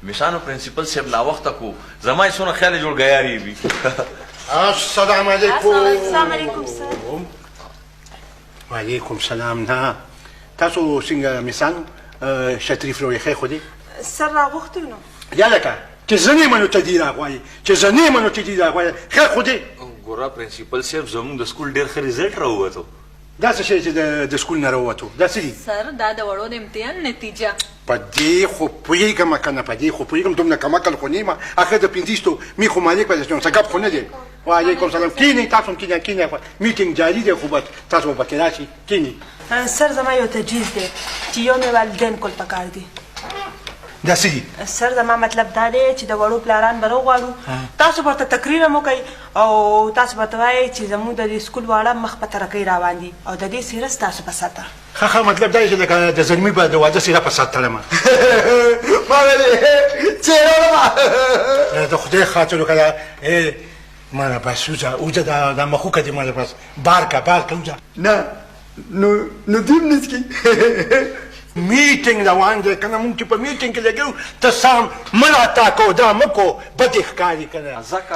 میشانو پرنسپل صاحب لا وخت کو زما سونه خیال جوړ غیاري وي. السلام علیکم. السلام علیکم سر. وعلیکم سلام. نه تاسو څنګه میسانو شتریف روی خې خو دې سر راغوښتو نو یا لکه چې زنې منو ته دي راغواړي چې زنې منو ته دي راغواړي خیر خو دې ګوره پرنسپل صاحب زموږ د سکول ډېر ښه رزلټ راووتو. دا څه شی چې د سکول نه راووتو دا څه دي؟ سر دا د وړو د امتحان نتیجه. په دې خو پوهېږم که نه په دې خو پوهېږم دومره کم عقل خو نه یم اخر د پنځیستو میخو مالک په څه ګپ خو نه دی. وعلیکم سلام. کینئ تاسو هم کینئ میټینګ جاري دی خو بس تاسو به پکې راشئ کینئ. سر زما یو تجویز دی چې یو مې والدین کول پکار دي. دا څه دي؟ سر زما مطلب دا دی چې د وړو پلاران به راوغواړو تاسو ورته تقریر هم وکئ او تاسو به ورته وایئ چې زموږ د دې سکول واړه مخ په ترقۍ روان دي او د دې سیرس تاسو په ساته. ښه مطلب دا چې لکه د زلمي به د واده سیره په سر تړمه. ما ویلې څېړمه د خدای خاطر وکړه مانا بس اوځه دا مخوکه دې مانا بس بار کا اوځه. نه نو دیم نسکي میټینګ روان دی که نه مونږ چې په میټینګ کې لګیو ته سام مه راته کو دا مه کو بدې ښکاري که نه. ځکه